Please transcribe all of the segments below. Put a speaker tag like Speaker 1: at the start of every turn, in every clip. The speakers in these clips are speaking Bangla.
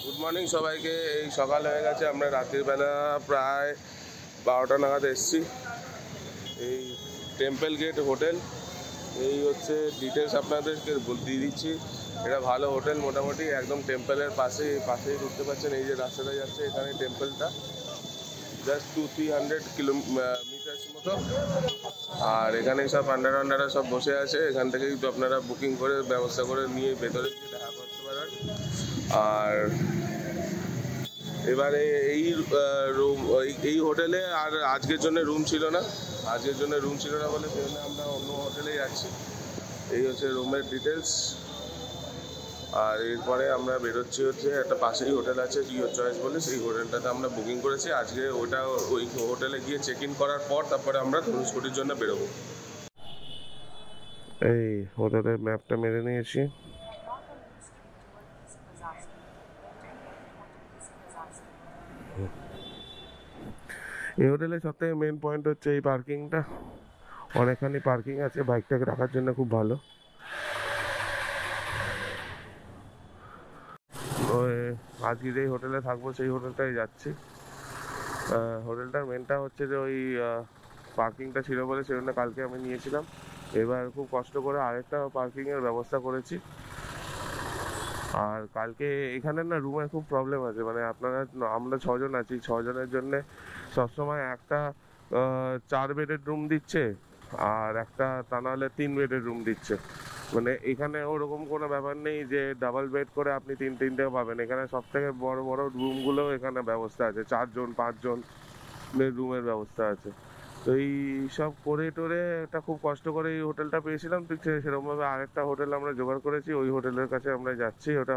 Speaker 1: গুড মর্নিং সবাইকে। এই সকাল হয়ে গেছে, আমরা রাতের বেলা প্রায় 12টা নাগাদ এসেছি। এই টেম্পল গেট হোটেল, এই হচ্ছে ডিটেলস আপনাদেরকে দিয়ে দিচ্ছি। এটা ভালো হোটেল, মোটামুটি একদম টেম্পলের পাশেই ঢুকতে পারছেন। এই যে রাস্তাটা যাচ্ছে এখানে টেম্পলটা, জাস্ট 200-300 কিলোমিটার্স মতো। আর এখানে সব আন্ডাররা সব বসে আছে, এখান থেকেই তো আপনারা বুকিং করে ব্যবস্থা করে নিয়ে ভেতরে গিয়ে দেখা করতে পারেন। আর এবারে এই হোটেলে আর আজকের জন্য রুম ছিল না বলে সেজন্য আমরা অন্য হোটেলে যাচ্ছি। এই হচ্ছে রুমের ডিটেলস। আর এরপরে আমরা বেরোচ্ছি হচ্ছে একটা পাশেই হোটেল আছে জিও চয়েস বলে, সেই হোটেলটাতে আমরা বুকিং করেছি। আজকে ওই হোটেলে গিয়ে চেক ইন করার পর তারপরে আমরা ধনুষকোটির জন্য বেরোবো। এই হোটেলের ম্যাপটা মেরে নিয়েছি। এই হোটেলের সব থেকে মেন পয়েন্ট হচ্ছে এই পার্কিংটা। অনেকখানি পার্কিং আছে, বাইকটাকে রাখার জন্য খুব ভালো। আজকে যেই হোটেলে থাকবো সেই হোটেলটাই যাচ্ছি। হোটেলটার মেনটা হচ্ছে যে ওই পার্কিংটা ছিল বলে সেজন্য কালকে আমি নিয়েছিলাম। এবার খুব কষ্ট করে আরেকটা পার্কিংয়ের ব্যবস্থা করেছি। আর কালকে এখানে না রুমের খুব প্রবলেম আছে, মানে আমরা 6 জন আছি, 6 জনের জন্যে সবসময় একটা 4 বেডের রুম দিচ্ছে আর একটা তা নাহলে 3 বেডের রুম দিচ্ছে। মানে এখানে ওরকম কোনো ব্যাপার নেই যে ডাবল বেড করে আপনি তিনটেও পাবেন। এখানে সব থেকে বড় বড় রুমগুলো এখানে ব্যবস্থা আছে, 4 জন 5 জন রুমের ব্যবস্থা আছে। তো এই সব করে টোরে একটা খুব কষ্ট করে এই হোটেলটা পেয়েছিলাম, ঠিক সেরকমভাবে আরেকটা হোটেল আমরা জোগাড় করেছি। ওই হোটেলের কাছে আমরা যাচ্ছি। ওটা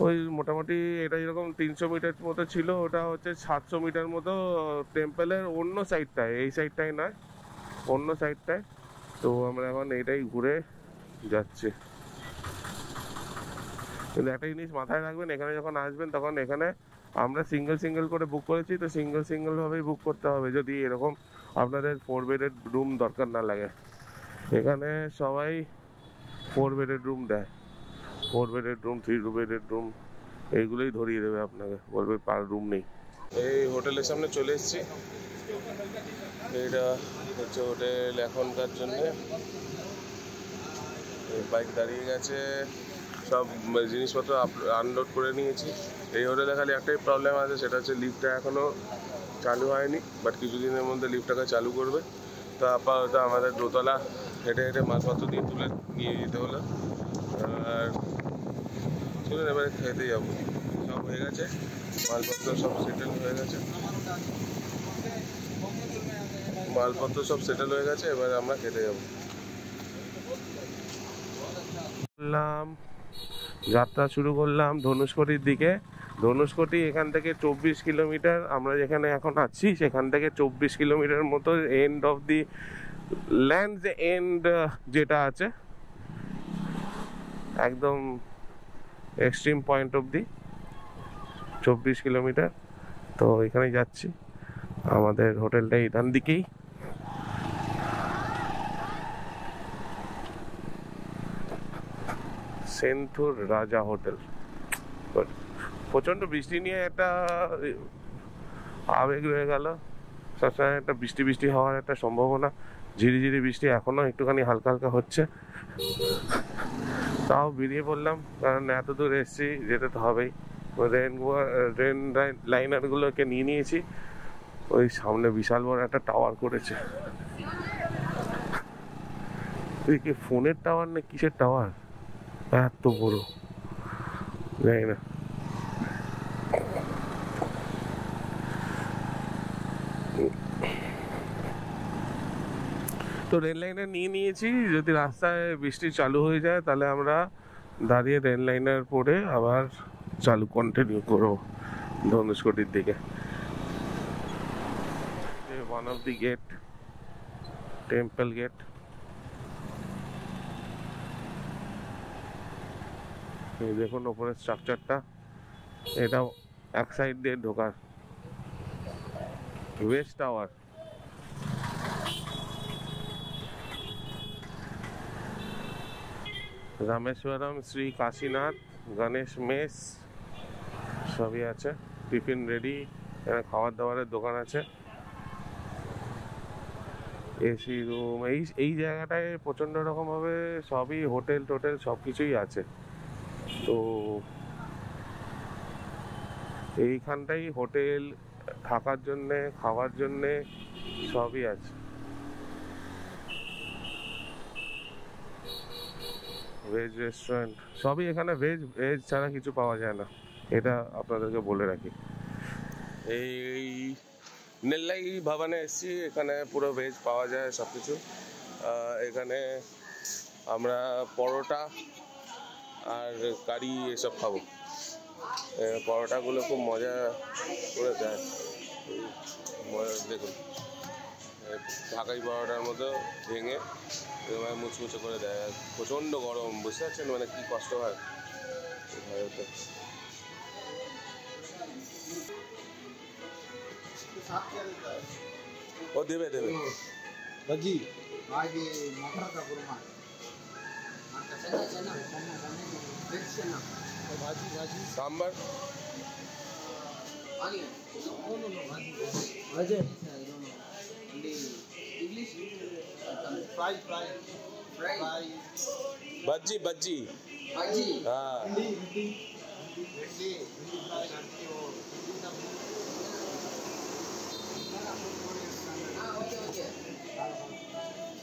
Speaker 1: ওই মোটামুটি এটা যেরকম 300 মিটার মতো ছিল, ওটা হচ্ছে 700 মিটার মতো টেম্পলের অন্য সাইডটায়, এই সাইডটায় নয়, অন্য সাইডটায়। তো আমরা এখন এটাই ঘুরে যাচ্ছি। কিন্তু একটা জিনিস মাথায় রাখবেন, এখানে যখন আসবেন তখন এখানে আমরা সিঙ্গেল করে বুক করেছি, তো সিঙ্গেল ভাবেই বুক করতে হবে যদি এরকম আপনাদের 4 বেডের রুম দরকার না লাগে। এখানে সবাই 4 বেডের রুম দেয়, 4 বেডের রুম 3 বেডের রুম এইগুলোই ধরিয়ে দেবে আপনাকে, বলবে পার রুম নেই। এই হোটেলের সামনে চলে এসেছি। এটা হচ্ছে হোটেল এখনকার জন্যে। বাইক দাঁড়িয়ে গেছে, সব জিনিসপত্র আনলোড করে নিয়েছি। এই হোটেলে খালি একটাই প্রবলেম আছে, সেটা হচ্ছে লিফটটা এখনও চালু হয়নি, বাট কিছুদিনের মধ্যে লিফটটাকে চালু করবে। তো আপাতত আমাদের দোতলা হেঁটে মালপত্র দিয়ে তুলে নিয়ে যেতে হলো। আর চলুন এবারে খেতে যাবো। সব হয়ে গেছে, মালপত্র সব সেটেল হয়ে গেছে, এবার আমরা খেতে যাবো। যাত্রা শুরু করলাম ধনুষকোটির দিকে। ধনুষকোটি এখান থেকে 24 কিলোমিটার, আমরা যেখানে এখন আছি সেখান থেকে 24 কিলোমিটার মতো end of the land end যেটা আছে একদম এক্সট্রিম পয়েন্ট অবধি 24 কিলোমিটার। তো এখানে যাচ্ছি, আমাদের হোটেলটা এখান দিকেই। সেন্থুর রাজা হোটেল। প্রচন্ড বৃষ্টি নিয়ে একটা আবেগ রয়ে গেল। সবসময় একটা বৃষ্টি হওয়ার একটা সম্ভাবনা, ঝিরিঝিরি বৃষ্টি এখনো একটুখানি হালকা হচ্ছে। তাও বেরিয়ে পড়লাম, কারণ এত দূর এসছি, যেতে তো হবেই। ট্রেন লাইনার গুলোকে নিয়ে নিয়েছি। ওই সামনে বিশাল বড় একটা টাওয়ার করেছে। কি ফোনের টাওয়ার না কিসের টাওয়ার এত বড়, জানি না। তো রেল লাইনার নিয়ে নিয়েছি, যদি রাস্তায় বৃষ্টি চালু হয়ে যায় তাহলে আমরা দাঁড়িয়ে রেল লাইনার পরে আবার কন্টিনিউ করবো ধনুষকোটির দিকে। One of the gate, temple gate. দেখুন ওপরের স্ট্রাকচারটা, এটা এক সাইড দিয়ে ঢোকার। West tower. Rameswaram Shri Kashinath Ganesh mess সবই আছে, টিফিন রেডি, এখানে খাবার দাবারের দোকান আছে, এসি রুম। এই জায়গাটায় প্রচণ্ড রকমভাবে সবই হোটেল টোটেল সব কিছুই আছে। তো এইখানটাই হোটেল, থাকার জন্যে, খাওয়ার জন্যে সবই আছে। ভেজ রেস্টুরেন্ট সবই এখানে, ভেজ ছাড়া কিছু পাওয়া যায় না, এটা আপনাদেরকে বলে রাখি। এই নেল্লাই ভবনে এসেছি, এখানে পুরো ভেজ পাওয়া যায় সব কিছু। এখানে আমরা পরোটা আর কারি এসব খাবো। পরোটাগুলো খুব মজা করে দেয়, দেখুন ঢাকাই পরোটার মতো ভেঙে মুচমুচে করে দেয়। প্রচণ্ড গরম, বুঝতে পারছেন মানে কি কষ্ট হয়। ও দেবে দেবে
Speaker 2: भाजी आगे मटर का कुरमा भाजी भाजी
Speaker 1: सांबर
Speaker 2: भाजी इंग्लिश फ्राई फ्राई फ्राई
Speaker 1: बज्जी बज्जी
Speaker 2: भाजी
Speaker 1: हाँ
Speaker 2: भिंडी भिंडी फ्राई करती हो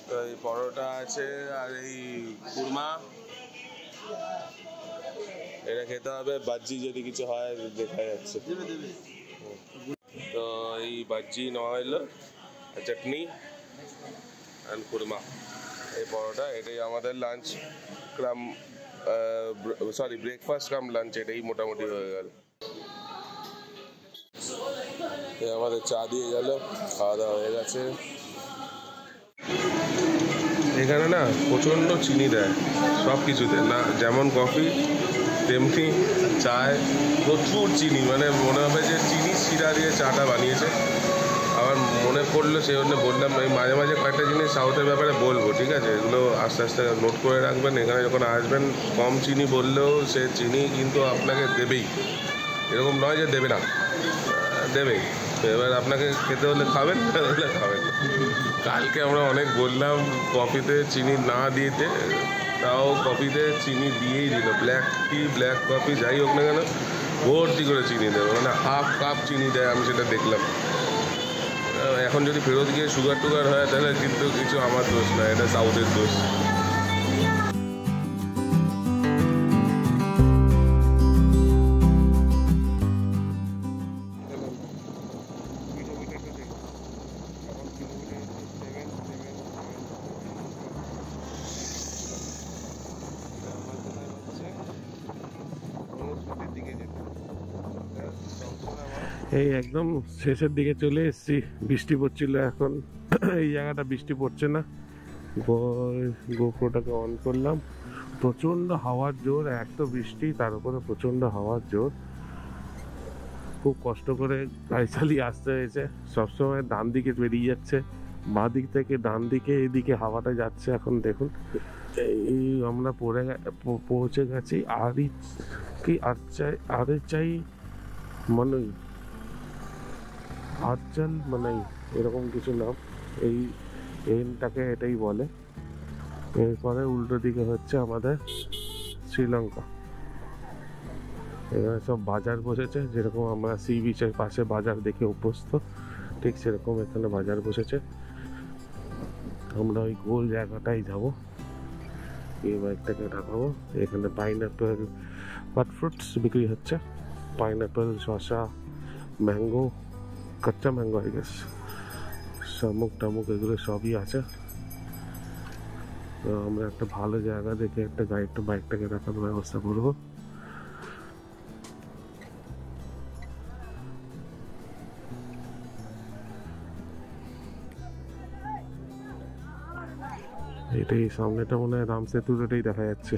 Speaker 1: তো এই পরোটা আছে আর এই কুরমা, এটা খেতে হবে। বাজ্জি যদি কিছু হয় দেখা যাচ্ছে। তো এই বাজ্জি নেওয়া হইলো, চাটনি অ্যান্ড কুরমা, এই পরোটা। এটাই আমাদের লাঞ্চ কাম সরি ব্রেকফাস্ট কাম লাঞ্চ, এটাই মোটামুটি হয়ে গেল। আমাদের চা দিয়ে গেল, খাওয়া দাওয়া হয়ে গেছে। এখানে না প্রচণ্ড চিনি দেয় সব কিছুতে, না যেমন কফি তেমনি চায় প্রচুর চিনি, মানে মনে হবে যে চিনি শিরা দিয়ে চাটা বানিয়েছে। আবার মনে পড়লো সেই জন্য বললাম, এই মাঝে মাঝে কয়েকটা জিনিস সাউথের ব্যাপারে বলবো, ঠিক আছে? এগুলো আস্তে আস্তে নোট করে রাখবেন। এখানে যখন আসবেন কম চিনি বললেও সে চিনি কিন্তু আপনাকে দেবেই, এরকম নয় যে দেবে না, দেবেই। এবার আপনাকে খেতে হলে খাবেন, হলে খাবেন। কালকে আমরা অনেক বললাম কফিতে চিনি না দিতে, তাও কফিতে চিনি দিয়েই দিল। ব্ল্যাক টি ব্ল্যাক কফি যাই হোক না কেন ভর্তি করে চিনি দেবে, মানে হাফ কাপ চিনি দেয়, আমি সেটা দেখলাম। এখন যদি ফেরত গিয়ে সুগার টুগার হয় তাহলে কিন্তু কিছু আমার দোষ না, এটা সাউথের দোষ। এই একদম শেষের দিকে চলে এসেছি, বৃষ্টি পড়ছিল এখন। এই জায়গাটা বৃষ্টি পড়ছে না। গোপ্রোটাকে অন করলাম, প্রচণ্ড হাওয়ার জোর, এক তো বৃষ্টি তার উপরে প্রচণ্ড হাওয়ার জোর। খুব কষ্ট করে গাড়ি চালিয়ে আসতে হয়েছে, সবসময় ডান দিকে বেরিয়ে যাচ্ছে, বাঁ দিক থেকে ডান দিকে, এইদিকে হাওয়াটা যাচ্ছে। এখন দেখুন এই আমরা পৌঁছে গেছি আরেচাই মনই, আরচাল মানে এরকম কিছু নাম, এই এনটাকে এটাই বলে। এরপরে উল্টো দিকে হচ্ছে আমাদের শ্রীলঙ্কা। এখানে সব বাজার বসেছে, যেরকম আমরা সি বিচের পাশে বাজার দেখে অভ্যস্ত, ঠিক সেরকম এখানে বাজার বসেছে। আমরা ওই গোল জায়গাটাই যাবো, এই বাইকটাকে রাখাবো। এখানে পাইনঅ্যাপেল বাট ফ্রুটস বিক্রি হচ্ছে, পাইনঅ্যাপেল, শসা, ম্যাঙ্গো, কাঁচা ম্যাঙ্গো আই গেস, শামুক টামুক এগুলো সবই আছে। তো আমরা একটা ভালো জায়গা দেখে একটা বাইকটাকে রাখার ব্যবস্থা করবো। এটাই সামনেটা মনে হয় রাম সেতুর, এটাই দেখা যাচ্ছে।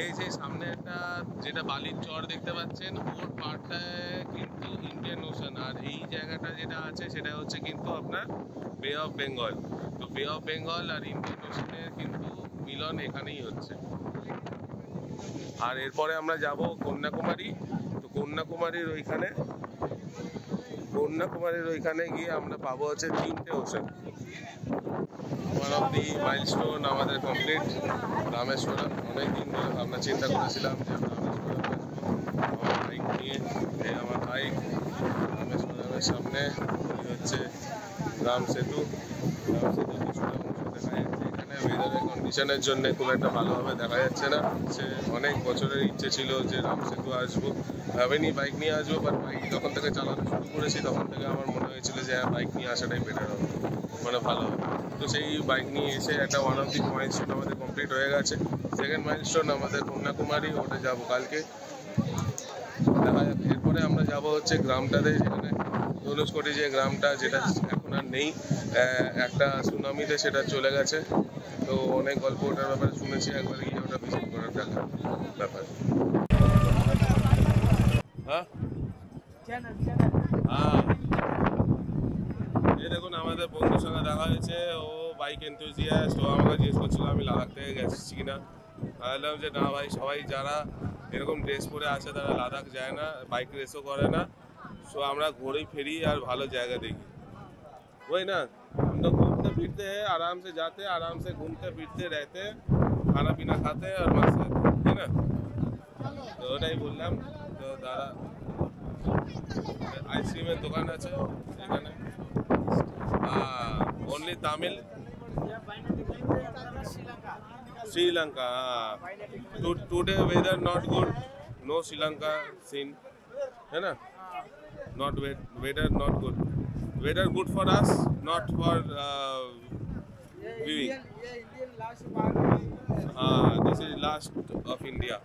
Speaker 1: এই যে সামনে একটা যেটা বালির চর দেখতে পাচ্ছেন, ওর পাড়টায় কিন্তু ইন্ডিয়ান ওশান, আর এই জায়গাটা যেটা আছে সেটা হচ্ছে কিন্তু আপনার বে অফ বেঙ্গল। তো বে অফ বেঙ্গল আর ইন্ডিয়ান ওশানের কিন্তু মিলন এখানেই হচ্ছে। আর এরপরে আমরা যাব কন্যাকুমারী। তো কন্যাকুমারীর ওইখানে গিয়ে আমরা পাবো হচ্ছে 3টে ocean. One of the milestone আমাদের কমপ্লিট রামেশ্বরম। অনেকদিন ধরে ভাবনা চিন্তা করেছিলাম যে রামেশ্বরম আসবো আমার বাইক নিয়ে। আমার বাইক রামেশ্বরমের সামনে হচ্ছে রাম সেতু। কিছুটা অংশ দেখা যাচ্ছে এখানে। ওয়েদারের কন্ডিশনের জন্য খুব একটা ভালোভাবে দেখা যাচ্ছে না। সে অনেক বছরের ইচ্ছে ছিল যে রাম সেতু আসবো, ভাবেনি বাইক নিয়ে আসবো, বাট বাইক যখন থেকে চালানো শুরু করেছি তখন থেকে আমার মনে হয়েছিল যে বাইক নিয়ে আসাটাই বেটার হবে, মানে ভালো হবে। তো সেই বাইক নিয়ে এসে একটা ওয়ান অফ দি মাইলস্টোন আমাদের কমপ্লিট হয়ে গেছে। সেকেন্ড মাইলস্টোন আমাদের কন্যাকুমারী, ওটা যাবো কালকে, দেখা যাক। এরপরে আমরা যাব হচ্ছে গ্রামটাতে, যেখানে ধনুষকোটি যে গ্রামটা, যেটা এখন আর নেই, একটা সুনামিতে সেটা চলে গেছে। তো অনেক গল্প ওটার ব্যাপারে শুনেছি, একবার গিয়ে ওটা ভিজিট করার ব্যাপার। হ্যাঁ হ্যাঁ, এই দেখুন আমাদের বন্ধুর সঙ্গে দেখা হয়েছে, ও বাইক এনথুজিয়াস্ট। ও আমাকে জিজ্ঞেস করছিল আমি লাদাখ থেকে গেছি কিনা। বললাম যে না ভাই, সবাই যারা এরকম ড্রেস পরে আসে তারা লাদাখ যায় না, বাইক রেসও করে না। সো আমরা घूरी फिरी और ভালো জায়গা দেখি, वही ना। हम लोग घूमते फिरते हैं, आराम से जाते हैं, आराम से घूमते फिरते रहते हैं, खाना पीना खाते हैं और मस्त रहते हैं, है ना। তো ওটাই বললাম। তো দাদা আইসক্রিমের দোকান আছে এখানে, only Tamil Sri Lanka. Today weather not good, no Sri Lanka scene, है ना। Not weather not good. Weather good for us, not for viewing. Indian last part. This is last of India.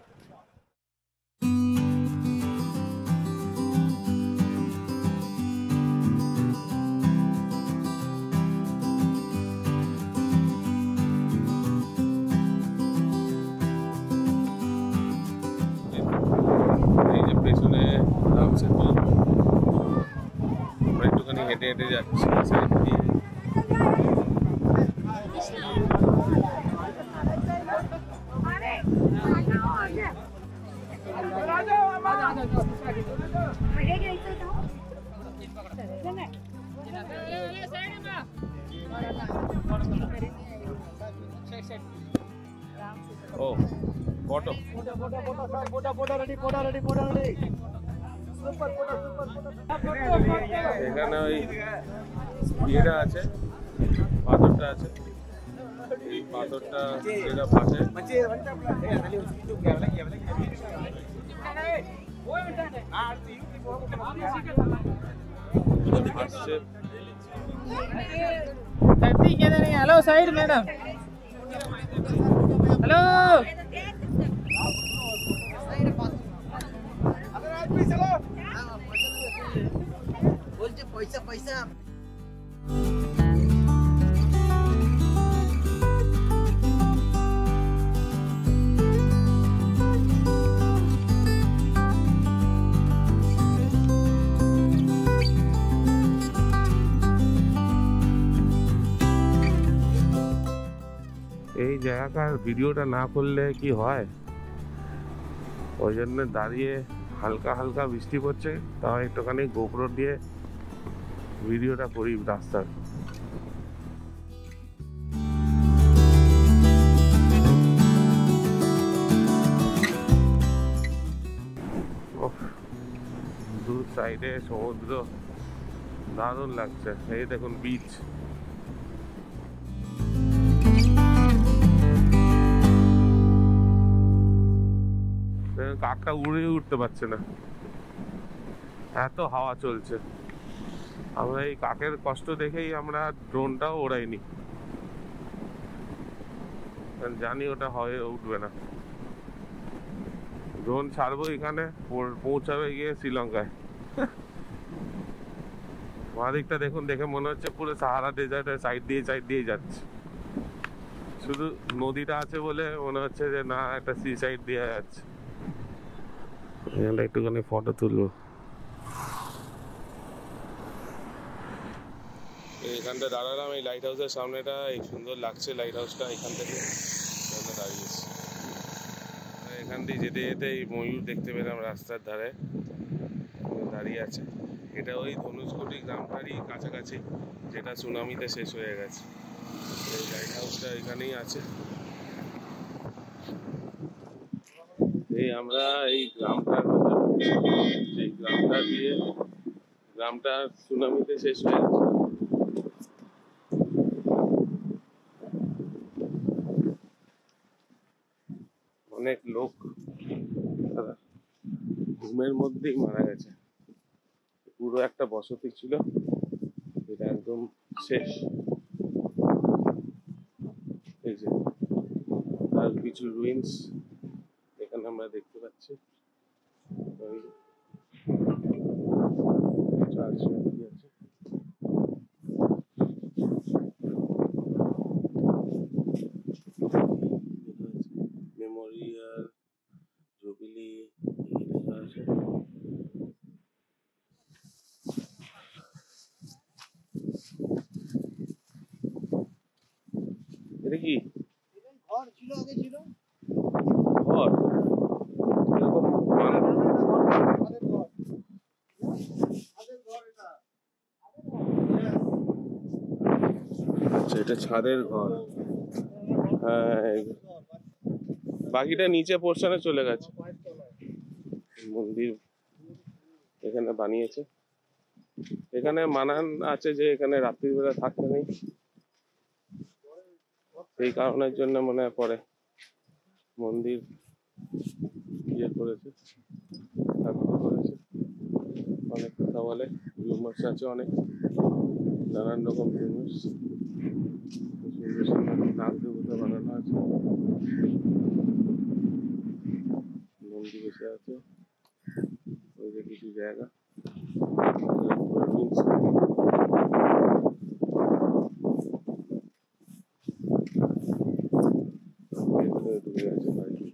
Speaker 1: এই যে পেছনে রাম সেতু, একটুখানি হেঁটে হেঁটে যাচ্ছি সাইড দিয়ে। ও ফটো এখানে ওই ইয়েটা আছে, পাথরটা আছে, এই পাথরটা যেটা পাশে আসছে।
Speaker 3: हेलो साइड मैडम, हेलो बोलते पैसा पैसा।
Speaker 1: এই জায়গাকার ভিডিওটা না করলে কি হয়, ওই জন্য দাঁড়িয়ে, হালকা হালকা বৃষ্টি পড়ছে, তাও একটুখানি গোপ্রো দিয়ে ভিডিওটা করি রাস্তার। দু সাইডে সমুদ্র, দারুণ লাগছে। এই দেখুন বিচ। কাকটা উড়ে উঠতে পারছে না, এত হাওয়া চলছে। আমরা এই কাকের কষ্ট দেখেই আমরা ড্রোনটাও ওড়াইনি, জানি ওটা হয়ে উঠবে না। ড্রোন ছাড়বো এখানে, পৌঁছাবে গিয়ে শ্রীলঙ্কায়। বাঁদিকটা দেখুন, দেখে মনে হচ্ছে পুরো সাহারা ডেজার্টের সাইড দিয়ে যাচ্ছে। শুধু নদীটা আছে বলে মনে হচ্ছে যে না একটা সি সাইড দিয়ে যাচ্ছে। এখানটা একটুখানি ফটো তুলবো। এখানটা দাঁড়ালাম এই লাইট হাউসের সামনেটা, এই সুন্দর লাগছে লাইট হাউসটা এখান থেকে দাঁড়িয়েছি। এখান দিয়ে যেতে যেতে এই ময়ূর দেখতে পেলাম রাস্তার ধারে দাঁড়িয়ে আছে। এটা ওই ধনুষকোটি গ্রামটারই কাছাকাছি, যেটা সুনামিতে শেষ হয়ে গেছে। এই লাইট হাউসটা এখানেই আছে। এই আমরা এই গ্রামটার সেই গ্রামটা দিয়ে, গ্রামটা সুনামিতে শেষ হয়ে গেছে। অনেক লোক ঘুমের মধ্যেই মারা গেছে। পুরো একটা বসতি ছিল, এটা একদম শেষ। এই যে আর কিছু রুইন্স এখানে আমরা দেখতে পাচ্ছি। চার্চ আছে। মেমোরিয়াল জুবিলি লেখা আছে। এটা কি
Speaker 2: ঘর ছিল, আগে ছিল
Speaker 1: ঘর? এরকম আচ্ছা, এটা ছাদের ঘর। হ্যাঁ, বাকিটা নিচে পোর্শনে চলে গেছে। মন্দির এখানে বানিয়েছে। এখানে মানান আছে যে এখানে রাত্রিবেলা থাকতে নেই, সেই কারণের জন্য মনে হয় পরে মন্দির ইয়ে করেছে, থাকতে করেছে। অনেক কথা বলে, রুমার্স আছে অনেক, নানান রকম রুমার্স। সুন্দর সুন্দর নাগ দেবতা বানানো আছে, নন্দী বসে আছে। ওই যে কিছু জায়গা ঢুকে আছে বাড়ি।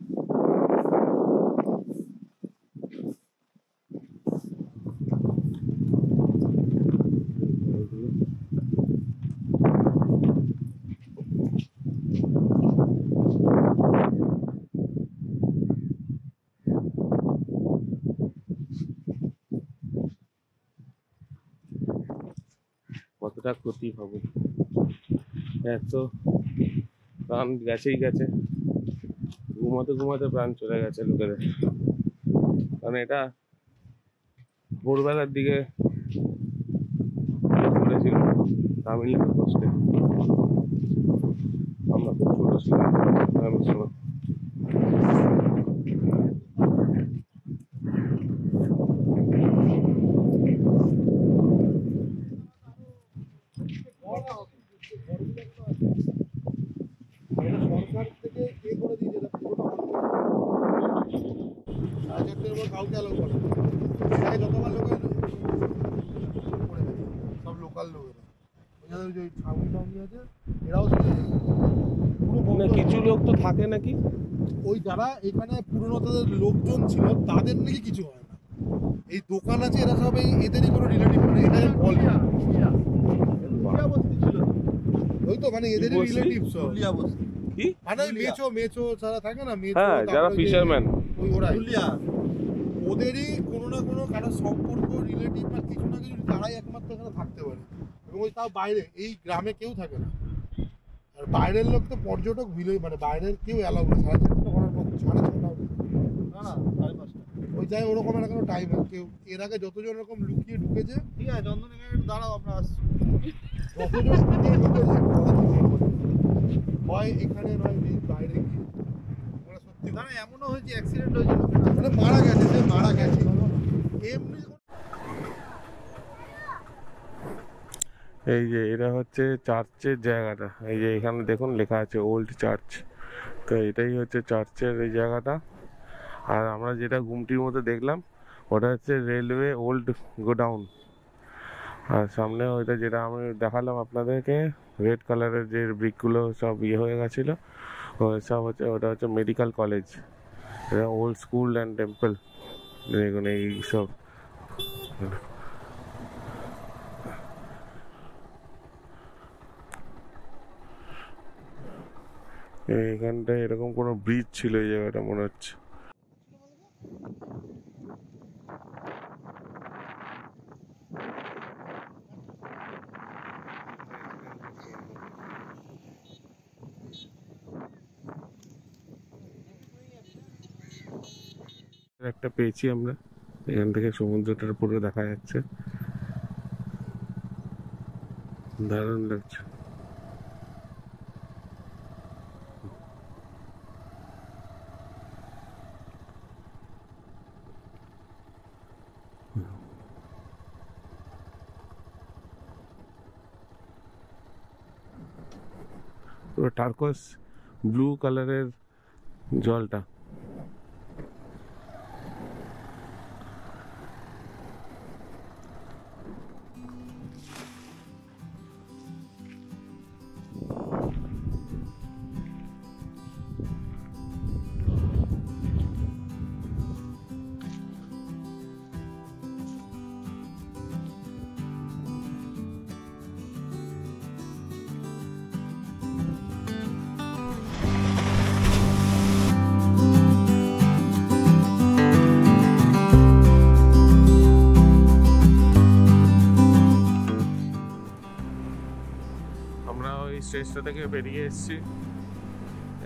Speaker 1: কতটা ক্ষতি হবে, এত প্রাণ গেছেই গেছে, ঘুমাতে ঘুমাতে প্রাণ চলে গেছে লোকেদের। কারণ এটা ভোরবেলার দিকে করেছিল তামিলনাড়ু কষ্টে। আমরা খুব ছোট ছিলাম আমি সময়।
Speaker 2: সরকার থেকে কে করে দিয়েছে কাউকে অ্যালাউ করে যতবার লোক সব লোকাল লোকেরা, ওই যে ছাউনি টাউনি আছে এরাও পুরো
Speaker 1: কিছু লোক তো থাকে নাকি,
Speaker 2: ওই যারা এখানে পুরনো তাদের লোকজন ছিল তাদের নাকি কিছু হয় না। এই দোকান আছে এরা সব এদেরই কোনো রিলেটিভ, মানে এটা বলে ওই তো মানে এদেরই রিলেটিভ সব।
Speaker 1: কি
Speaker 2: মানে মেচো মেচো যারা থাকে না, মেচো,
Speaker 1: হ্যাঁ যারা ফিশারম্যান,
Speaker 2: ওই ওরাই ওদেরই কোনো না কোনো কারো সম্পর্ক রিলেটিভ বা কিছু না কিছু, তারাই একমাত্র এখানে থাকতে পারে। এবং ওই তাও বাইরে, এই গ্রামে কেউ থাকে না। আর বাইরের লোক তো পর্যটক ভিলে, মানে বাইরের কেউ অ্যালাউ করে 6:30 করার পর 6:30 না 5:30 ওই যায় ওরকম একটা কোনো টাইম আছে। কেউ এর আগে যতজন এরকম লুকিয়ে ঢুকেছে, ঠিক আছে চন্দন এখানে একটু দাঁড়াও আমরা আসছি, যতজন লুকিয়ে ঢুকেছে হয় এখানে নয় বাইরে গিয়ে, মানে সত্যি মানে এমনও হয়েছে অ্যাক্সিডেন্ট হয়েছিল, মানে মারা গেছে, সে মারা গেছে এমনি।
Speaker 1: এই যে এটা হচ্ছে চার্চের জায়গাটা, এই যে এখানে দেখুন লেখা আছে ওল্ড চার্চ। তো এটাই হচ্ছে চার্চের এই জায়গাটা। আর আমরা যেটা গুমটির মধ্যে দেখলাম ওটা হচ্ছে রেলওয়ে ওল্ড গোডাউন। আর সামনে ওইটা যেটা আমি দেখালাম আপনাদেরকে, রেড কালারের যে ব্রিকগুলো সব হয়ে গেছিলো, সব হচ্ছে ওটা হচ্ছে মেডিকেল কলেজ। এটা ওল্ড স্কুল অ্যান্ড টেম্পল, দেখুন এই সব। এইখানটায় এরকম কোনো ব্রিজ ছিল এই জায়গাটা মনে হচ্ছে। একটা পেয়েছি আমরা, এখান থেকে সমুদ্রটার পুরো দেখা যাচ্ছে, দারুণ লাগছে। পুরো টার্কোস ব্লু কালারের জলটা। আমরা ওই স্টেজটা থেকে বেরিয়ে এসেছি,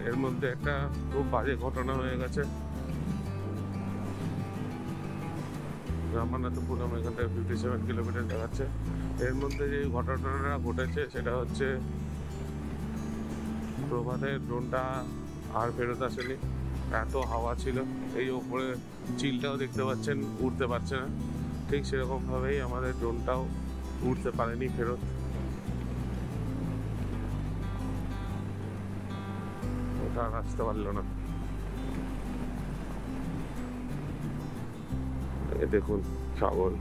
Speaker 1: এর মধ্যে একটা খুব বাজে ঘটনা হয়ে গেছে। রামানাথপুরম এখান থেকে 57 কিলোমিটার দেখাচ্ছে। এর মধ্যে যে ঘটনাটা ঘটেছে সেটা হচ্ছে প্রভাতের ড্রোনটা আর ফেরত আসেনি, এত হাওয়া ছিল। এই ওপরে চিলটাও দেখতে পাচ্ছেন, উড়তে পারছে না। ঠিক সেরকমভাবেই আমাদের ড্রোনটাও উড়তে পারেনি ফেরত। ওটা আর আসতে পারলো না। দেখুন সাগর।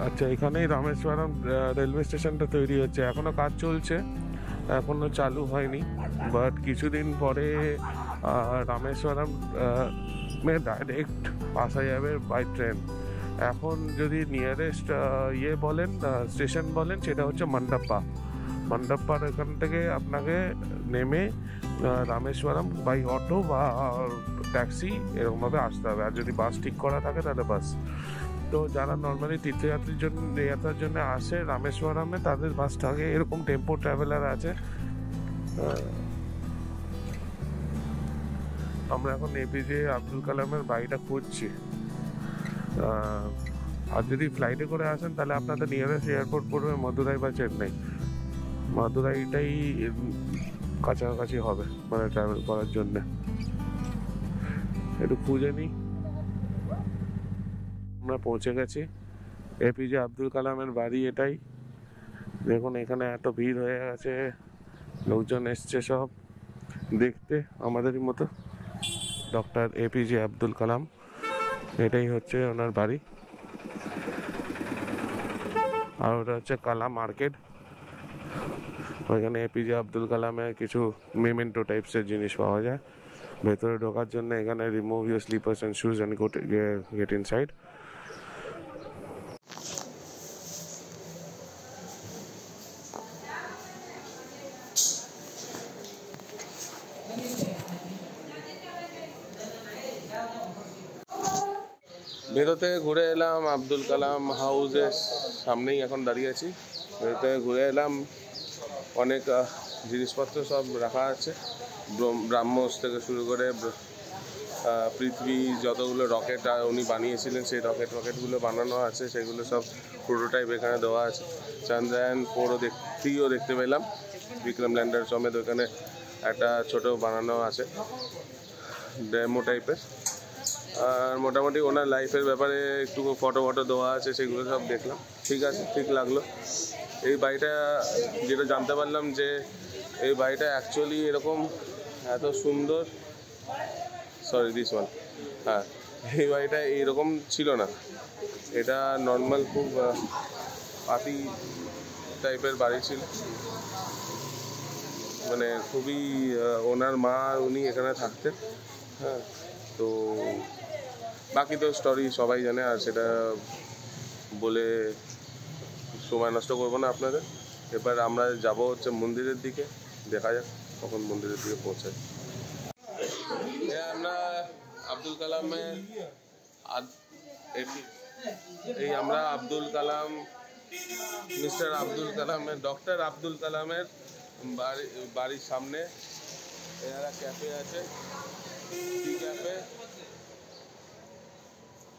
Speaker 1: আচ্ছা, এখানেই রামেশ্বরম রেলওয়ে স্টেশনটা তৈরি হচ্ছে, এখনো কাজ চলছে, এখনো চালু হয়নি। বাট কিছুদিন পরে রামেশ্বরম ডাইরেক্ট আসা যাবে বাই ট্রেন। এখন যদি নিয়ারেস্ট বলেন, স্টেশন বলেন, সেটা হচ্ছে মান্ডাপ্পার এখান থেকে আপনাকে নেমে রামেশ্বরম বাই অটো বা ট্যাক্সি এরকমভাবে আসতে হবে। আর যদি বাস ঠিক করা থাকে তাহলে বাস। তো যারা নর্মালি তীর্থযাত্রার জন্য আসে রামেশ্বরমে, তাদের বাস থাকে, এরকম টেম্পো ট্রাভেলার আছে। আমরা এখন এপিজে আব্দুল কালামের বাড়িটা খুঁজছি। আর যদি ফ্লাইটে করে আসেন তাহলে আপনাদের নিয়ারেস্ট এয়ারপোর্ট পড়বে মাদুরাই বা চেন্নাই। মাদুরাইটাই কাছাকাছি হবে মানে ট্রাভেল করার জন্য। একটু খুঁজে নিই। আমরা পৌঁছে গেছি, এপিজে আব্দুল কালামের বাড়ি এটাই। দেখুন এখানে এত ভিড় হয়ে গেছে, লোকজন এসছে সব দেখতে আমাদেরই মতো। ডক্টর এপিজে আব্দুল কালাম, এটাই হচ্ছে ওনার বাড়ি। আর ওটা হচ্ছে কালাম মার্কেট। ওইখানে এপিজে আব্দুল কালামের কিছু মেমেন্টো টাইপসের জিনিস পাওয়া যায়। ভেতরে ঢোকার জন্য এখানে remove your sleepers and shoes and get inside. ভেতর থেকে ঘুরে এলাম, আব্দুল কালাম হাউসের সামনেই এখন দাঁড়িয়ে আছি। ভেতর থেকে ঘুরে এলাম, অনেক জিনিসপত্র সব রাখা আছে, ব্রাহ্মস থেকে শুরু করে পৃথিবী যতগুলো রকেট উনি বানিয়েছিলেন সেই রকেটগুলো বানানো আছে, সেগুলো সব প্রোটোটাইপ এখানে দেওয়া আছে। চন্দ্রায়ন 4 দেখতে পেলাম, বিক্রম ল্যান্ডার সমেত ওখানে একটা ছোট বানানো আছে ডেমো টাইপের। আর মোটামুটি ওনার লাইফের ব্যাপারে একটু ফটো দেওয়া আছে, সেগুলো সব দেখলাম। ঠিক আছে, ঠিক লাগলো। এই বাড়িটা যেটা জানতে পারলাম যে এই বাড়িটা অ্যাকচুয়ালি এরকম এত সুন্দর, সরি দিস ওয়ান, হ্যাঁ, এই বাড়িটা এইরকম ছিল না, এটা নর্মাল খুব পাতি টাইপের বাড়ি ছিল, মানে খুবই ওনার মা উনি এখানে থাকতেন। হ্যাঁ, তো বাকি তো স্টোরি সবাই জানে, আর সেটা বলে সময় নষ্ট করবো না আপনাদের। এবার আমরা যাব হচ্ছে মন্দিরের দিকে, দেখা যাক কখন মন্দিরের দিকে পৌঁছাই। আমরা আব্দুল কালামের এই আমরা আব্দুল কালাম, মিস্টার আব্দুল কালামের, ডক্টর আব্দুল কালামের বাড়ির সামনে এরা ক্যাফে আছে, টি ক্যাফে,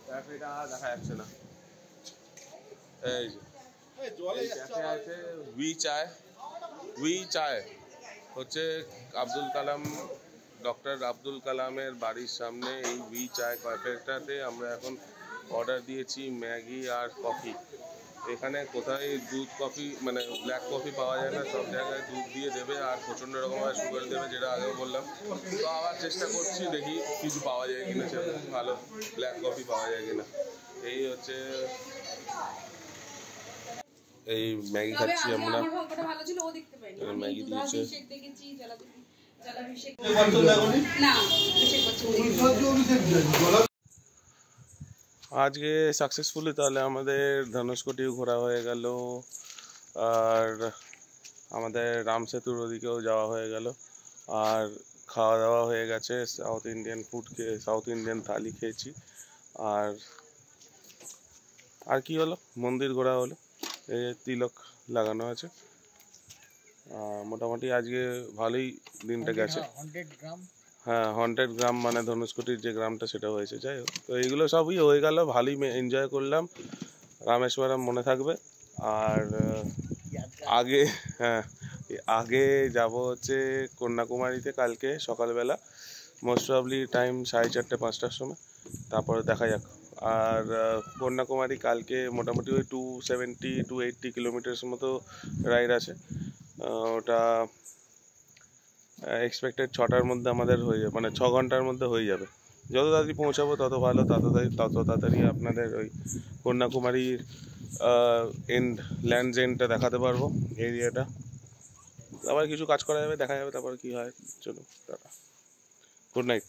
Speaker 1: ক্যাফেটা দেখা যাচ্ছে না, এই যে ক্যাফে আছে উই চায় হচ্ছে আব্দুল কালাম, ডক্টর আব্দুল কালামের বাড়ির সামনে এই উই চায় ক্যাফেটাতে আমরা এখন অর্ডার দিয়েছি ম্যাগি আর কফি। এখানে কোথায় দুধ কফি মানে ব্ল্যাক কফি পাওয়া যায় না, সব জায়গায় দুধ দিয়ে দেবে আর প্রচণ্ড রকমের সুগার দেবে, যেটা আগেও বললাম। তো আবার চেষ্টা করছি, দেখি কিছু পাওয়া যায় কিনা, ভালো ব্ল্যাক কফি পাওয়া যায় কিনা। এই হচ্ছে এই ম্যাগি খাচ্ছি আমরা, ম্যাগি দিয়েছে। আজকে সাকসেসফুলি তাহলে আমাদের ধনুষকোটিও ঘোরা হয়ে গেল, আর আমাদের রাম সেতুর ওদিকেও যাওয়া হয়ে গেল, আর খাওয়া দাওয়া হয়ে গেছে, সাউথ ইন্ডিয়ান ফুড খেয়ে সাউথ ইন্ডিয়ান থালি খেয়েছি, আর কি হলো, মন্দির ঘোরা হলো, এই তিলক লাগানো আছে। মোটামুটি আজকে ভালোই দিনটা গেছে। হ্যাঁ, 100 গ্রাম মানে ধনুষকোটির যে গ্রামটা সেটা হয়েছে। যাই হোক, তো এইগুলো সবই হয়ে গেল, ভালোই এনজয় করলাম। রামেশ্বরম মনে থাকবে। আর আগে যাব হচ্ছে কন্যাকুমারীতে কালকে সকালবেলা, মোস্ট প্রবলি টাইম 4:30 5টার সময়, তারপরে দেখা যাক। আর কন্যাকুমারী কালকে মোটামুটি ওই 270-280 কিলোমিটার্স মতো রাইড আছে। ওটা এক্সপেক্টেড 6টার মধ্যে আমাদের হয়ে যাবে, মানে 6 ঘন্টার মধ্যে হয়ে যাবে। যত তাড়াতাড়ি পৌঁছাবো তত ভালো, তত তাড়াতাড়ি আপনাদের ওই কন্যাকুমারীর ল্যান্ডস এন্ডটা দেখাতে পারবো, এরিয়াটা। আবার কিছু কাজ করা যাবে, দেখা যাবে তারপর কি হয়। চলো, টাটা, গুড নাইট।